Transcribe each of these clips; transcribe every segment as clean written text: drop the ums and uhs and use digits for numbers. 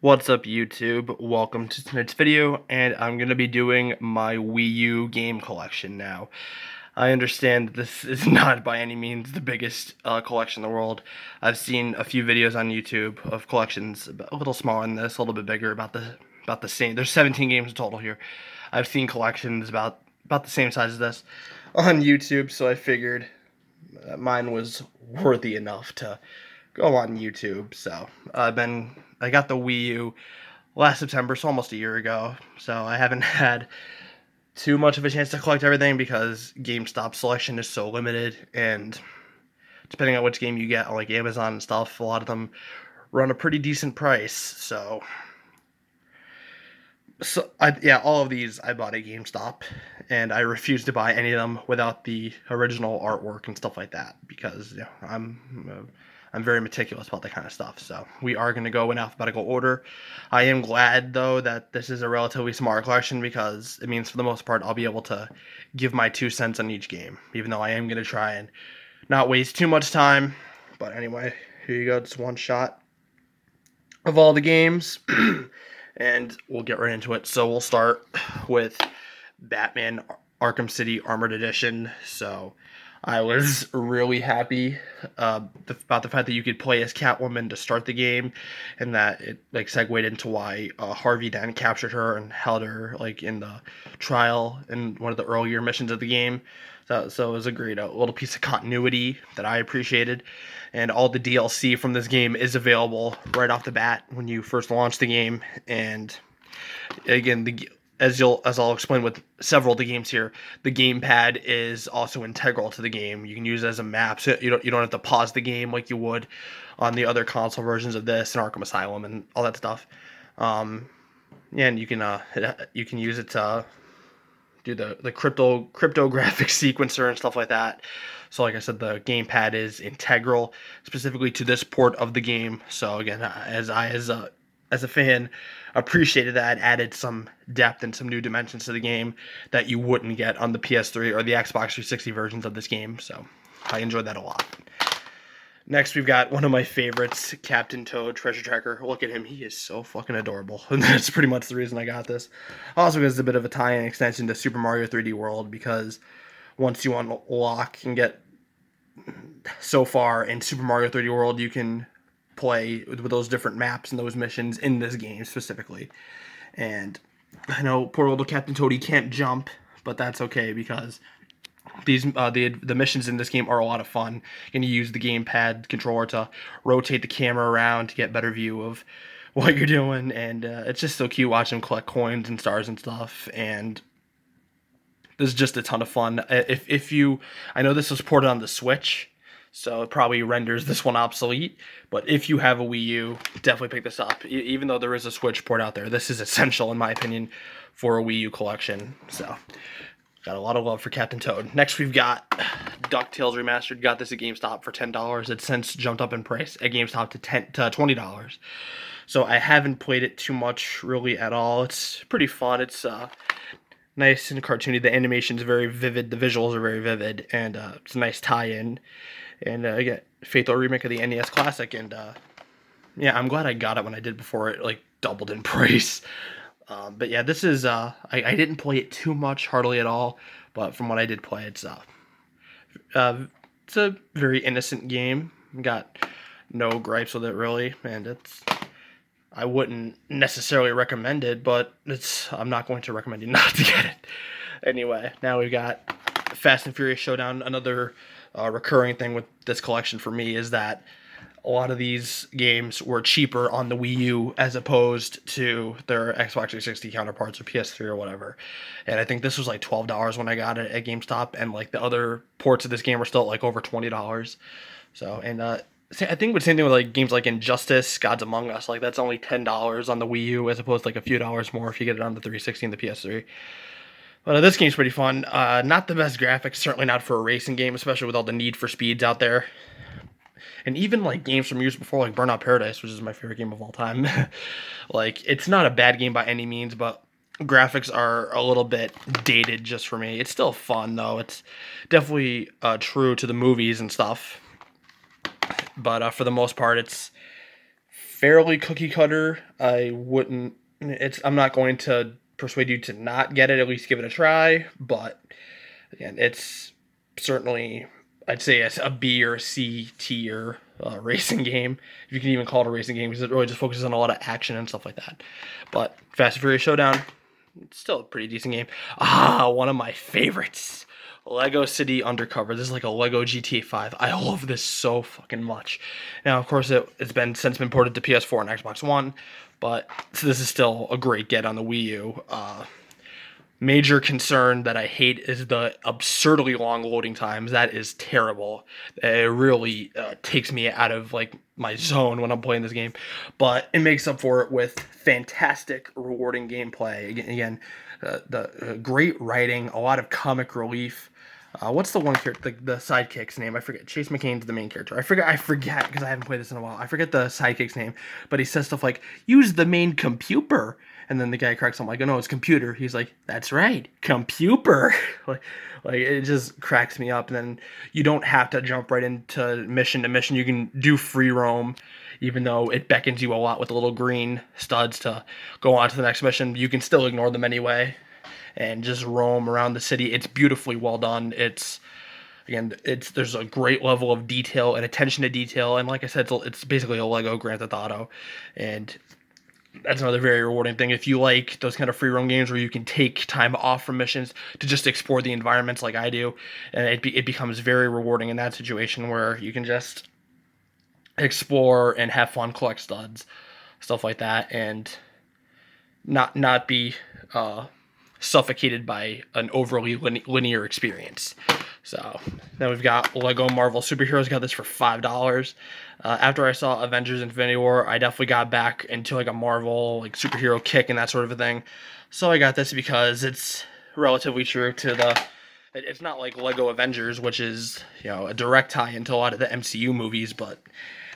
What's up, YouTube? Welcome to tonight's video, and I'm going to be doing my Wii U Game Collection now. I understand this is not by any means the biggest collection in the world. I've seen a few videos on YouTube of collections a little smaller than this, a little bit bigger, about the same. There's 17 games in total here. I've seen collections about the same size as this on YouTube, so I figured mine was worthy enough to go on YouTube. So I got the Wii U last September, so almost a year ago. So I haven't had too much of a chance to collect everything because GameStop selection is so limited, and depending on which game you get on like Amazon and stuff, a lot of them run a pretty decent price. So all of these I bought at GameStop, and I refuse to buy any of them without the original artwork and stuff like that because I'm very meticulous about that kind of stuff. So we are going to go in alphabetical order. I am glad, though, that this is a relatively small collection because it means for the most part I'll be able to give my 2 cents on each game, even though I am going to try and not waste too much time. But anyway, here you go. Just one shot of all the games, and we'll get right into it. So we'll start with Batman Arkham City Armored Edition. So I was really happy about the fact that you could play as Catwoman to start the game, and that it like segued into why Harvey Dent captured her and held her like in the trial in one of the earlier missions of the game. So it was a great little piece of continuity that I appreciated, and all the DLC from this game is available right off the bat when you first launch the game. And again, as I'll explain with several of the games here, the gamepad is also integral to the game. You can use it as a map, so you don't have to pause the game like you would on the other console versions of this and Arkham Asylum and all that stuff. And you can use it to do the cryptographic sequencer and stuff like that. So like I said, the gamepad is integral specifically to this port of the game. So again, as a fan, appreciated that, added some depth and some new dimensions to the game that you wouldn't get on the PS3 or the Xbox 360 versions of this game. So I enjoyed that a lot. Next, we've got one of my favorites, Captain Toad Treasure Tracker. Look at him. He is so fucking adorable. And that's pretty much the reason I got this. Also, because it's a bit of a tie-in extension to Super Mario 3D World, because once you unlock and get so far in Super Mario 3D World, you can play with those different maps and those missions in this game specifically. And I know poor little Captain Toad can't jump, but that's okay because these the missions in this game are a lot of fun. And you use the gamepad controller to rotate the camera around to get better view of what you're doing, and it's just so cute watching them collect coins and stars and stuff. And this is just a ton of fun. I know this was ported on the Switch, so it probably renders this one obsolete. But if you have a Wii U, definitely pick this up. Even though there is a Switch port out there, this is essential, in my opinion, for a Wii U collection. So, got a lot of love for Captain Toad. Next, we've got DuckTales Remastered. Got this at GameStop for $10. It's since jumped up in price at GameStop to $20. So I haven't played it too much, really, at all. It's pretty fun. It's nice and cartoony. The animation is very vivid. The visuals are very vivid, and it's a nice tie-in. And again, faithful remake of the NES Classic, and yeah, I'm glad I got it when I did before it like doubled in price. But yeah, this is I didn't play it too much, hardly at all. But from what I did play, it's a very innocent game. Got no gripes with it really, and I wouldn't necessarily recommend it, but I'm not going to recommend you not to get it. Anyway, now we've got Fast and Furious Showdown. Another recurring thing with this collection for me is that a lot of these games were cheaper on the Wii U as opposed to their Xbox 360 counterparts or PS3 or whatever. And I think this was like $12 when I got it at GameStop, and like the other ports of this game were still like over $20. So, and I think the same thing with like games like Injustice, Gods Among Us, like that's only $10 on the Wii U as opposed to like a few dollars more if you get it on the 360 and the PS3. But this game's pretty fun. Not the best graphics, certainly not for a racing game, especially with all the Need for Speeds out there. And even like games from years before, like Burnout Paradise, which is my favorite game of all time. Like, it's not a bad game by any means, but graphics are a little bit dated just for me. It's still fun, though. It's definitely true to the movies and stuff. But for the most part, it's fairly cookie cutter. I wouldn't. I'm not going to persuade you to not get it. At least give it a try. But again, it's certainly, I'd say, a B or a C tier racing game, if you can even call it a racing game, because it really just focuses on a lot of action and stuff like that. But Fast and Furious Showdown, it's still a pretty decent game. One of my favorites, Lego City Undercover. This is like a Lego GTA 5. I love this so fucking much. Now, of course, it's since been ported to PS4 and Xbox One, but so this is still a great get on the Wii U. Major concern that I hate is the absurdly long loading times. That is terrible. It really takes me out of like my zone when I'm playing this game, but it makes up for it with fantastic, rewarding gameplay. Again, the great writing, a lot of comic relief. What's the one character, the sidekick's name? I forget. Chase McCain's the main character. I forget because I haven't played this in a while. I forget the sidekick's name, but he says stuff like, use the main computer. And then the guy cracks him like, oh no, it's computer. He's like, that's right, computer. like it just cracks me up. And then you don't have to jump right into mission to mission. You can do free roam, even though it beckons you a lot with the little green studs to go on to the next mission. You can still ignore them anyway and just roam around the city. It's beautifully well done. There's a great level of detail and attention to detail. And like I said, it's basically a Lego Grand Theft Auto. And that's another very rewarding thing. If you like those kind of free roam games where you can take time off from missions to just explore the environments like I do, and it becomes very rewarding in that situation where you can just explore and have fun, collect studs, stuff like that, and not be suffocated by an overly linear experience. So then we've got Lego Marvel Superheroes. Got this for $5. After I saw Avengers Infinity War, I definitely got back into like a Marvel like superhero kick and that sort of a thing. So I got this because it's relatively true to it's not like Lego Avengers, which is, a direct tie into a lot of the MCU movies, but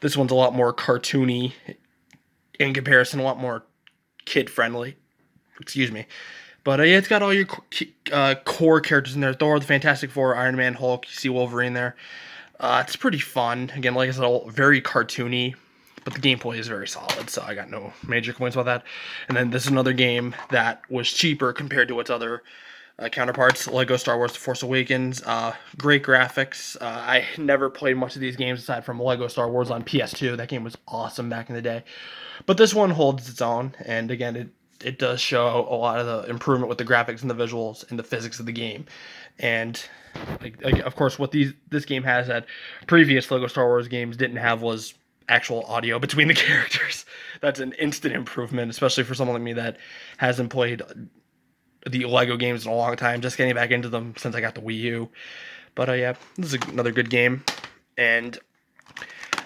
this one's a lot more cartoony in comparison, a lot more kid friendly. Excuse me. But yeah, it's got all your core characters in there. Thor, the Fantastic Four, Iron Man, Hulk. You see Wolverine there. It's pretty fun. Again, like I said, very cartoony, but the gameplay is very solid, so I got no major complaints about that. And then this is another game that was cheaper compared to its other counterparts. Lego Star Wars The Force Awakens. Great graphics. I never played much of these games aside from Lego Star Wars on PS2. That game was awesome back in the day. But this one holds its own, and again, it does show a lot of the improvement with the graphics and the visuals and the physics of the game. And of course, what this game has that previous Lego Star Wars games didn't have was actual audio between the characters. That's an instant improvement, especially for someone like me that hasn't played the Lego games in a long time, just getting back into them since I got the Wii U. But yeah, this is another good game. And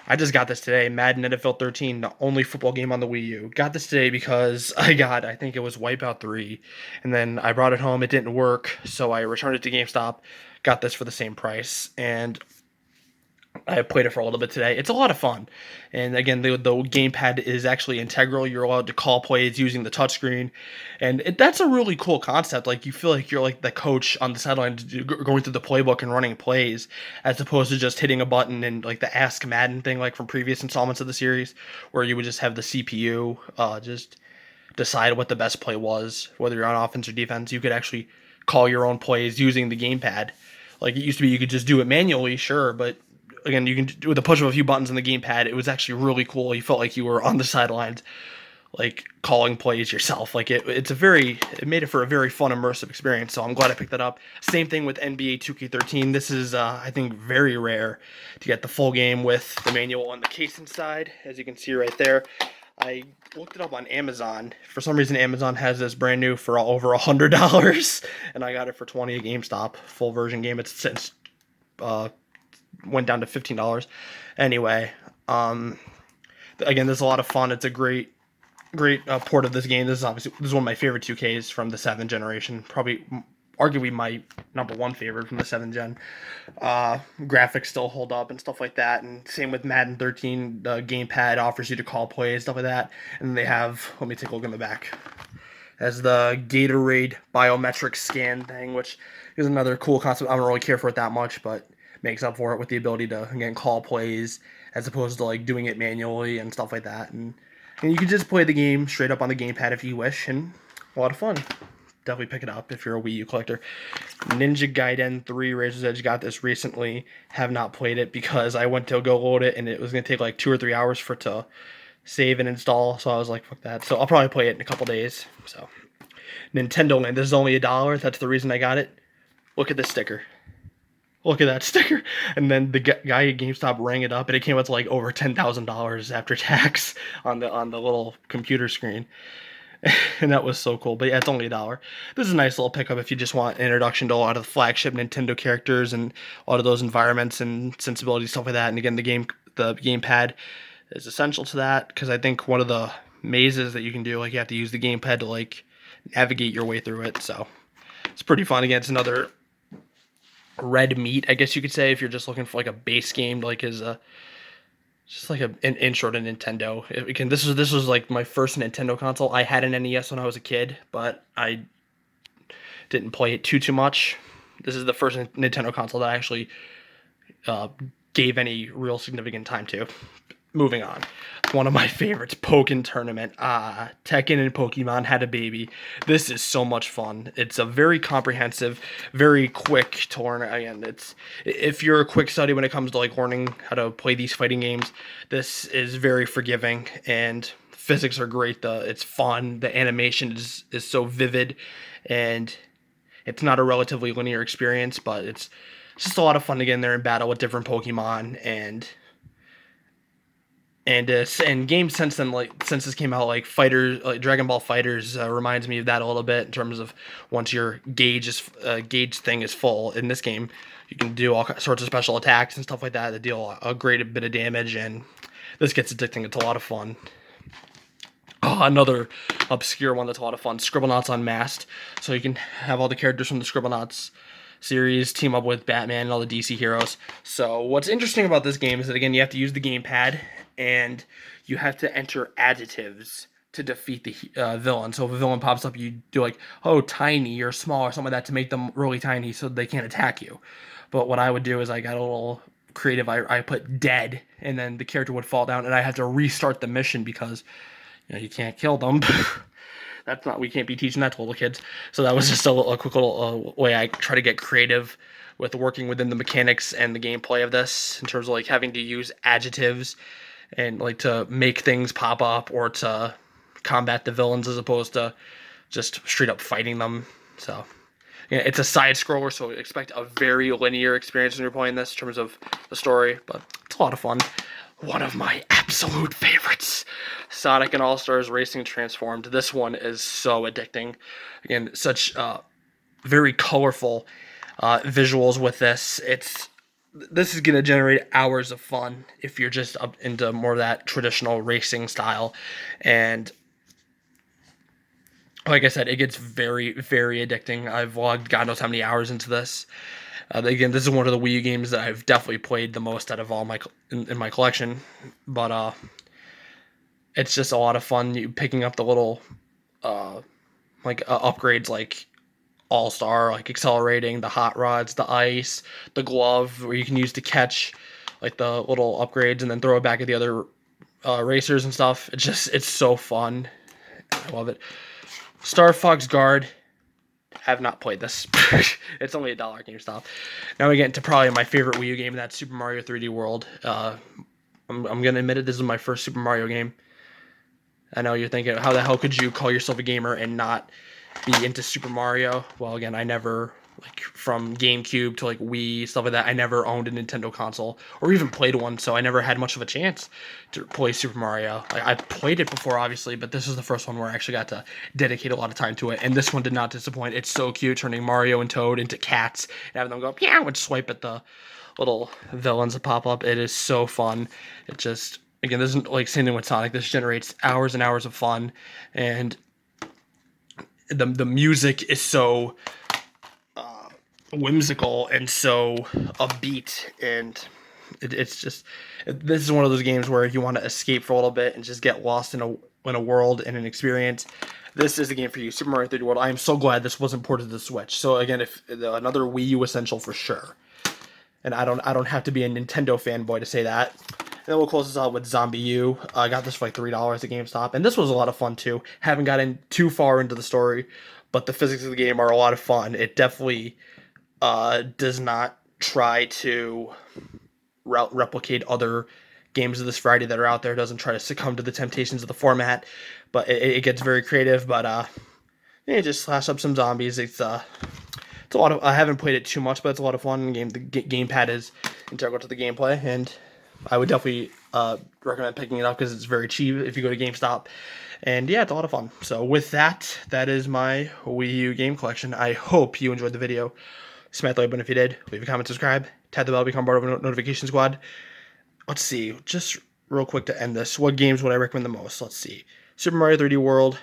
I just got this today, Madden NFL 13, the only football game on the Wii U. Got this today because I think it was Wipeout 3, and then I brought it home, it didn't work, so I returned it to GameStop, got this for the same price, and I played it for a little bit today. It's a lot of fun. And again, the gamepad is actually integral. You're allowed to call plays using the touchscreen. And that's a really cool concept. Like, you feel like you're like the coach on the sideline going through the playbook and running plays, as opposed to just hitting a button and like the Ask Madden thing, like from previous installments of the series, where you would just have the CPU just decide what the best play was, whether you're on offense or defense. You could actually call your own plays using the gamepad. Like, it used to be you could just do it manually, sure, but again, you can do with the push of a few buttons on the gamepad. It was actually really cool. You felt like you were on the sidelines, like calling plays yourself. Like it made it for a very fun, immersive experience. So I'm glad I picked that up. Same thing with NBA 2K13. This is, I think, very rare to get the full game with the manual on the case inside, as you can see right there. I looked it up on Amazon. For some reason, Amazon has this brand new for over $100, and I got it for $20 at GameStop. Full version game. It's since went down to $15. Anyway, again, there's a lot of fun. It's a great port of this game. This is one of my favorite 2Ks from the 7th generation. Probably, arguably, my number one favorite from the 7th gen. Graphics still hold up and stuff like that. And same with Madden 13. The gamepad offers you to call plays, stuff like that. And they have, let me take a look in the back, as the Gatorade biometric scan thing, which is another cool concept. I don't really care for it that much, but makes up for it with the ability to, again, call plays as opposed to like doing it manually and stuff like that. And you can just play the game straight up on the gamepad if you wish, and a lot of fun. Definitely pick it up if you're a Wii U collector. Ninja Gaiden 3 Razor's Edge, got this recently. Have not played it because I went to go load it and it was going to take like 2 or 3 hours for it to save and install. So I was like, fuck that. So I'll probably play it in a couple days. So Nintendo Land, this is only $1. That's the reason I got it. Look at this sticker. Look at that sticker. And then the guy at GameStop rang it up and it came out to like over $10,000 after tax on the little computer screen. And that was so cool. But yeah, it's only $1. This is a nice little pickup if you just want an introduction to a lot of the flagship Nintendo characters and a lot of those environments and sensibilities, stuff like that. And again, the gamepad is essential to that, because I think one of the mazes that you can do, like, you have to use the gamepad to like navigate your way through it. So it's pretty fun. Again, it's another red meat, I guess you could say, if you're just looking for like a base game, like is a just like an intro to Nintendo. Again, this was like my first Nintendo console. I had an NES when I was a kid, but I didn't play it too much. This is the first Nintendo console that I actually gave any real significant time to. Moving on. One of my favorites, Pokken Tournament. Tekken and Pokemon had a baby. This is so much fun. It's a very comprehensive, very quick tournament. Again, if you're a quick study when it comes to like learning how to play these fighting games, this is very forgiving, and physics are great. It's fun. The animation is so vivid, and it's not a relatively linear experience, but it's just a lot of fun to get in there and battle with different Pokemon and games since then, like since this came out, like Fighters, like Dragon Ball Fighters, reminds me of that a little bit in terms of once your gauge thing is full. In this game, you can do all sorts of special attacks and stuff like that that deal a great bit of damage, and this gets addicting. It's a lot of fun. Oh, another obscure one that's a lot of fun, Scribblenauts Unmasked. So you can have all the characters from the Scribblenauts series team up with Batman and all the DC heroes. So what's interesting about this game is that, again, you have to use the gamepad, and you have to enter adjectives to defeat the villain. So if a villain pops up, you do like, oh, tiny or small or something like that to make them really tiny so they can't attack you. But what I would do is I got a little creative. I put dead, and then the character would fall down, and I had to restart the mission because you can't kill them. We can't be teaching that to little kids. So that was just a quick little way I try to get creative with working within the mechanics and the gameplay of this, in terms of like having to use adjectives and like to make things pop up or to combat the villains as opposed to just straight up fighting them. So yeah, it's a side scroller, so expect a very linear experience when you're playing this in terms of the story, but it's a lot of fun. One of my absolute favorites, Sonic and All-Stars Racing Transformed. This one is so addicting. Again, such very colorful visuals with this. This is going to generate hours of fun if you're just up into more of that traditional racing style. And like I said, it gets very, very addicting. I've logged God knows how many hours into this. Again, this is one of the Wii U games that I've definitely played the most out of all in my collection. But it's just a lot of fun. You picking up the little upgrades like All-Star, like accelerating, the hot rods, the ice, the glove where you can use to catch like the little upgrades and then throw it back at the other racers and stuff. It's so fun. I love it. Star Fox Guard. Have not played this. It's only $1 GameStop. Now we get into probably my favorite Wii U game, and that's Super Mario 3D World. I'm going to admit it, this is my first Super Mario game. I know you're thinking, how the hell could you call yourself a gamer and not be into Super Mario? Well, again, I never, like, from GameCube to, like, Wii, stuff like that, I never owned a Nintendo console or even played one, so I never had much of a chance to play Super Mario. I played it before, obviously, but this is the first one where I actually got to dedicate a lot of time to it, and this one did not disappoint. It's so cute, turning Mario and Toad into cats and having them go, yeah, and swipe at the little villains that pop up. It is so fun. It just, again, this isn't like same thing with Sonic. This generates hours and hours of fun, and the music is so whimsical and so upbeat, and it's just, this is one of those games where if you want to escape for a little bit and just get lost in a world and an experience, this is the game for you. Super Mario 3D World. I am so glad this wasn't ported to the Switch. So again, if another Wii U essential for sure, and I don't have to be a Nintendo fanboy to say that. then we'll close this out with Zombie U. I got this for like $3 at GameStop, and this was a lot of fun too. Haven't gotten too far into the story, but the physics of the game are a lot of fun. It definitely does not try to replicate other games of this variety that are out there. It doesn't try to succumb to the temptations of the format, but it gets very creative. But just slash up some zombies. It's a lot of. I haven't played it too much, but it's a lot of fun. The gamepad is integral to the gameplay, and I would definitely recommend picking it up because it's very cheap if you go to GameStop. And yeah, it's a lot of fun. So with that, that is my Wii U game collection. I hope you enjoyed the video. Smash the like button if you did. Leave a comment, subscribe, tap the bell, become part of a notification squad. Let's see, just real quick to end this. What games would I recommend the most? Let's see. Super Mario 3D World,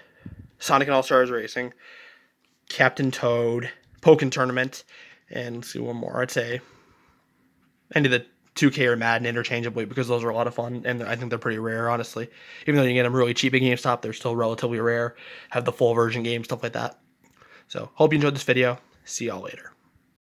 Sonic and All-Stars Racing, Captain Toad, Pokken Tournament, and let's see one more. I'd say any of the 2K or Madden interchangeably because those are a lot of fun, and I think they're pretty rare, honestly. Even though you can get them really cheap at GameStop, they're still relatively rare. Have the full version game, stuff like that. So, hope you enjoyed this video. See y'all later.